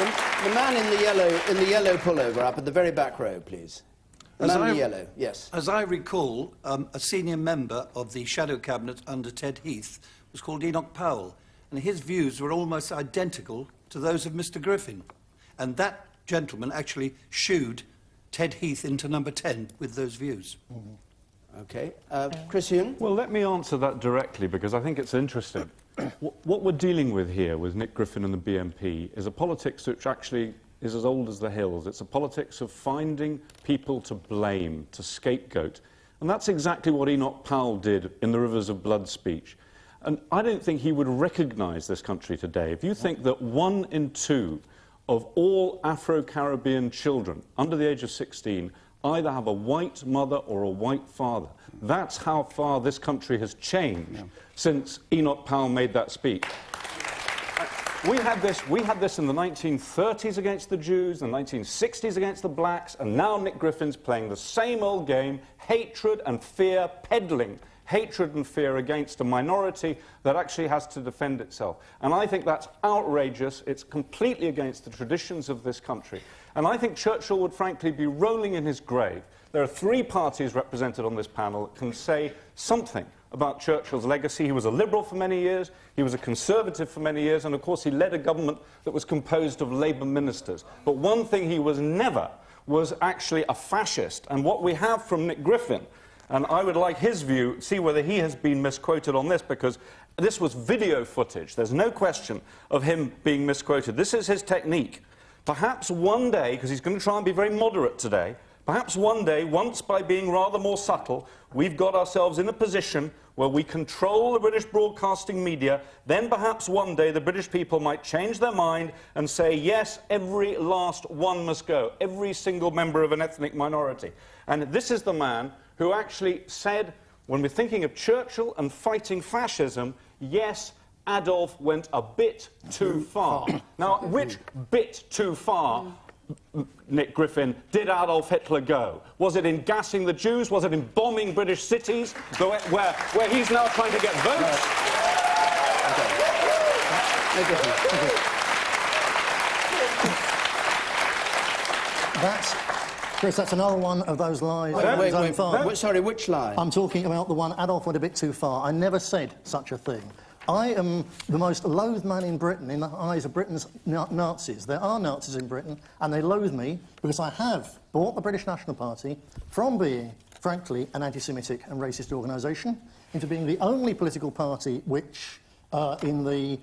The man in the yellow pullover up at the very back row, please. The man in the yellow, yes. As I recall, a senior member of the shadow cabinet under Ted Heath was called Enoch Powell, and his views were almost identical to those of Mr. Griffin. And that gentleman actually shooed Ted Heath into number 10 with those views. OK. Chris Huhne? Well, let me answer that directly, because I think it's interesting. What we're dealing with here with Nick Griffin and the BNP is a politics which actually is as old as the hills. It's a politics of finding people to blame, to scapegoat. And that's exactly what Enoch Powell did in the Rivers of Blood speech. And I don't think he would recognise this country today. If you think that 1 in 2 of all Afro-Caribbean children under the age of 16 either have a white mother or a white father, that's how far this country has changed since Enoch Powell made that speech. We had this in the 1930s against the Jews, the 1960s against the blacks, and now Nick Griffin's playing the same old game, hatred and fear, peddling hatred and fear against a minority that actually has to defend itself. And I think that's outrageous. It's completely against the traditions of this country. And I think Churchill would frankly be rolling in his grave. There are 3 parties represented on this panel that can say something about Churchill's legacy. He was a Liberal for many years, he was a Conservative for many years, and of course he led a government that was composed of Labour ministers. But one thing he was never was actually a fascist. And what we have from Nick Griffin, and I would like his view, see whether he has been misquoted on this, because this was video footage. There's no question of him being misquoted. This is his technique. Perhaps one day, because he's going to try and be very moderate today, perhaps one day, once by being rather more subtle, we've got ourselves in a position where we control the British broadcasting media, then perhaps one day the British people might change their mind and say, yes, every last one must go, every single member of an ethnic minority. And this is the man who actually said, when we're thinking of Churchill and fighting fascism, yes, Adolf went a bit too far. Now, which bit too far, Nick Griffin, did Adolf Hitler go? Was it in gassing the Jews? Was it in bombing British cities, where he's now trying to get votes? Chris, that's another one of those lies. Sorry, which lie? I'm talking about the one, Adolf went a bit too far. I never said such a thing. I am the most loathed man in Britain in the eyes of Britain's Nazis. There are Nazis in Britain, and they loathe me because I have brought the British National Party from being, frankly, an anti-Semitic and racist organisation into being the only political party which, in the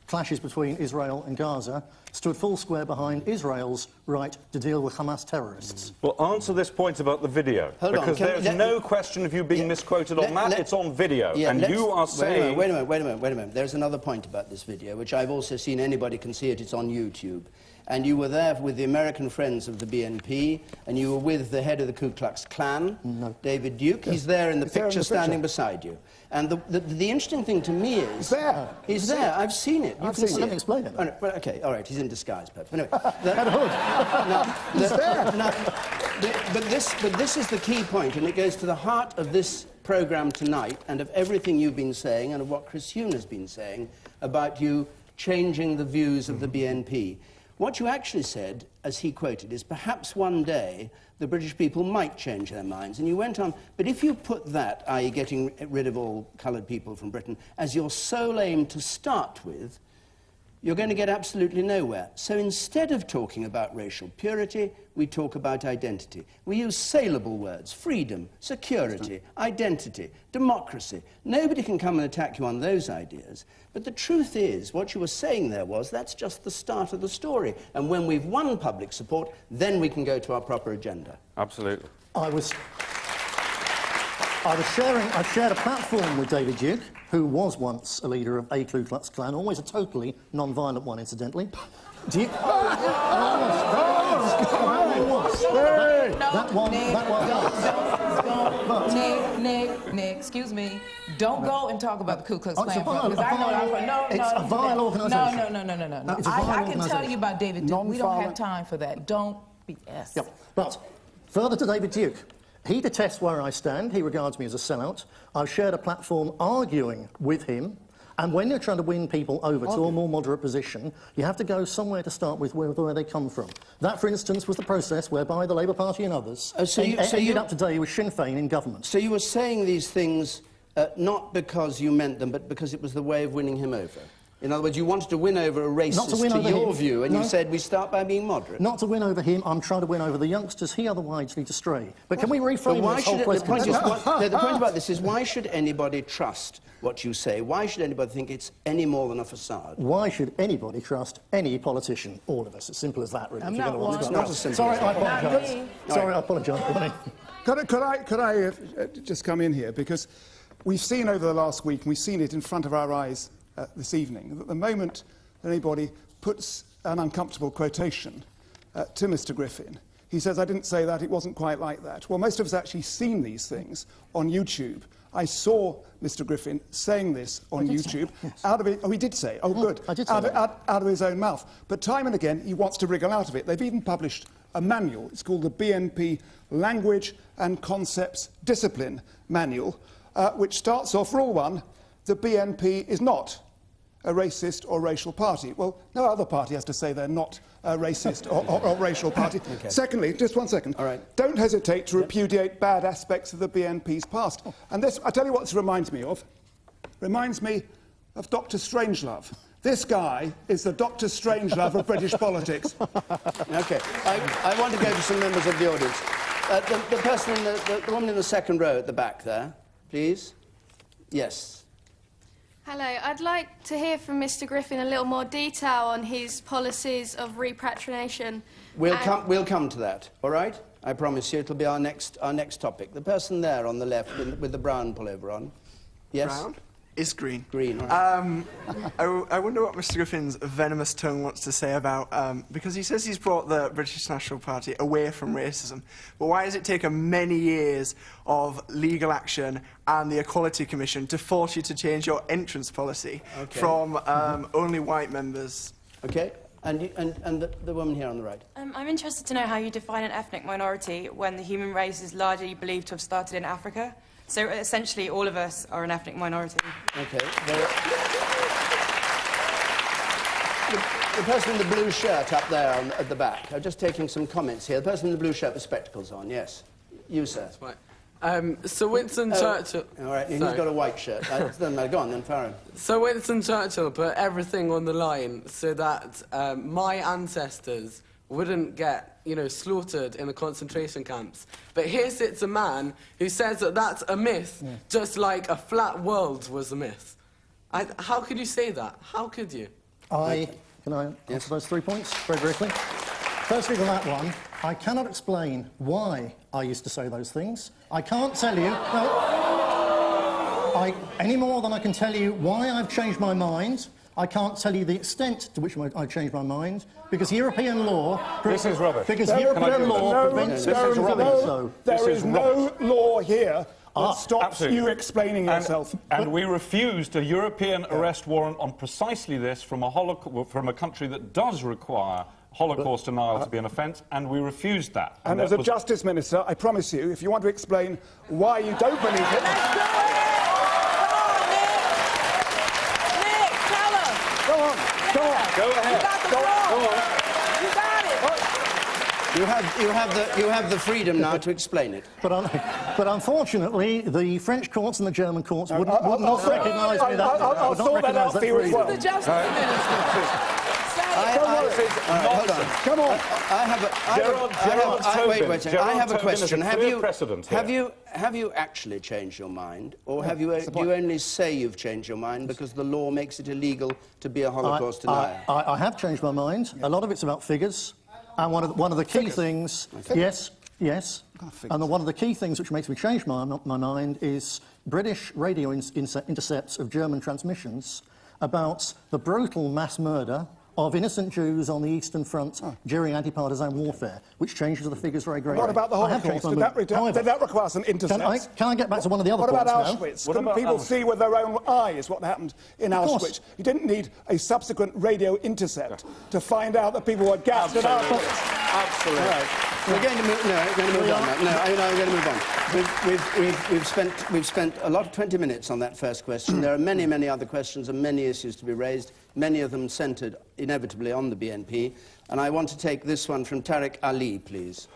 clashes between Israel and Gaza, stood full square behind Israel's right to deal with Hamas terrorists. Well, answer this point about the video. Because there's no question of you being misquoted on that. It's on video. And you are saying... Wait a minute. There's another point about this video, which I've also seen. Anybody can see it. It's on YouTube. And you were there with the American friends of the BNP, and you were with the head of the Ku Klux Klan, David Duke. He's there in the picture, standing beside you. And the interesting thing to me is... He's there. He's there. I've seen it. I've seen it. Let me explain it. Oh, no, well, OK, all right, he's in disguise, perhaps. Anyway, He's there. But this is the key point, and it goes to the heart of this programme tonight and of everything you've been saying and of what Chris Huhne has been saying about you changing the views of the BNP. What you actually said, as he quoted, is perhaps one day the British people might change their minds. And you went on, but if you put that, i.e. getting rid of all coloured people from Britain, as your sole aim to start with, you're going to get absolutely nowhere. So instead of talking about racial purity, we talk about identity. We use saleable words: freedom, security, identity, democracy. Nobody can come and attack you on those ideas. But the truth is, what you were saying there was, that's just the start of the story. And when we've won public support, then we can go to our proper agenda. Absolutely. I shared a platform with David Duke, who was once a leader of a Ku Klux Klan, always a totally non-violent one, incidentally. Duke... Nick, excuse me. Don't go and talk about the Ku Klux Klan. Because I know it's a vile organisation. No. I can tell you about David Duke. We don't have time for that. Don't BS. Yep. But further to David Duke. He detests where I stand. He regards me as a sellout. I've shared a platform arguing with him And when you're trying to win people over to a more moderate position, you have to go somewhere to start with where they come from. That, for instance, was the process whereby the Labour Party and others ended up today with Sinn Féin in government. So you were saying these things not because you meant them, but because it was the way of winning him over? In other words, you wanted to win over a racist to your view, and you said we start by being moderate. Not to win over him, I'm trying to win over the youngsters he otherwise leads astray. But can we reframe this whole question? The point about this is, why should anybody trust what you say? Why should anybody think it's any more than a facade? Why should anybody trust any politician? All of us. It's simple as that, really. I'm not one. It's not as simple. Sorry, I apologise. Sorry, I apologise, Bonnie. Could I just come in here? Because we've seen over the last week, and we've seen it in front of our eyes this evening, that the moment that anybody puts an uncomfortable quotation to Mr. Griffin, he says, I didn't say that, it wasn't quite like that. Well, most of us actually seen these things on YouTube. I saw Mr. Griffin saying this on YouTube out of it. Oh, he did say it. Oh, good. I did say out of his own mouth. But time and again, he wants to wriggle out of it. They've even published a manual. It's called the BNP Language and Concepts Discipline Manual, which starts off, rule one, the BNP is not a racist or racial party. Well, no other party has to say they're not a racist or racial party. Okay. Secondly, just 1 second, all right, don't hesitate to repudiate bad aspects of the BNP's past. And this, I tell you what this reminds me of. Reminds me of Dr. Strangelove. This guy is the Dr. Strangelove of British politics. OK. I want to go to some members of the audience. The person, the woman in the second row at the back there, please. Yes. Hello, I'd like to hear from Mr. Griffin a little more detail on his policies of repatriation. We'll come to that, all right? I promise you it'll be our next topic. The person there on the left with the brown pullover on. Yes? Brown? Is green. Green, all right. I wonder what Mr. Griffin's venomous tongue wants to say about... because he says he's brought the British National Party away from racism. But why has it taken many years of legal action and the Equality Commission to force you to change your entrance policy from only white members? OK. And the woman here on the right. I'm interested to know how you define an ethnic minority when the human race is largely believed to have started in Africa. So essentially, all of us are an ethnic minority. OK. The person in the blue shirt up there at the back. I'm just taking some comments here. The person in the blue shirt with spectacles on, yes. You, sir. That's right. So Winston Churchill... All right, he's got a white shirt. Go on, then, Farron. So Winston Churchill put everything on the line so that my ancestors wouldn't get, you know, slaughtered in the concentration camps. But here sits a man who says that that's a myth, just like a flat world was a myth. How could you say that? How could you? Can I answer those 3 points very briefly? Firstly, to that one, I cannot explain why I used to say those things. I can't tell you... any more than I can tell you why I've changed my mind. I can't tell you the extent to which I changed my mind, because European law... This is rubbish. Because European law prevents me from doing so. There is no law here that stops you explaining yourself. And we refused a European arrest warrant on precisely this from a country that does require Holocaust denial to be an offence, and we refused that. And as a Justice Minister, I promise you, if you want to explain why you don't believe it... Go ahead. Go on. You got it. You have the freedom now to explain it. But unfortunately, the French courts and the German courts would not recognise me that. I'll sort that out for you as well. The Justice Minister. Hold on. Come on. I have a question. Have you actually changed your mind, or do you only say you've changed your mind because the law makes it illegal to be a Holocaust denier? I have changed my mind. A lot of it's about figures, and one of the key things. Yes. And one of the key things which makes me change my mind is British radio intercepts of German transmissions about the brutal mass murder of innocent Jews on the Eastern Front during anti-partisan warfare, which changes the figures very greatly. What about the Holocaust? Did that require some intercepts? Can I get back to one of the other points now? What about Auschwitz? Couldn't people see with their own eyes what happened in Auschwitz? You didn't need a subsequent radio intercept to find out that people were gassed at Auschwitz. Absolutely. Right. We're going to move. No, we're going to move on. No, I'm going to move on. We've spent a lot of 20 minutes on that first question. There are many, many other questions and many issues to be raised. Many of them centred inevitably on the BNP. And I want to take this one from Tariq Ali, please.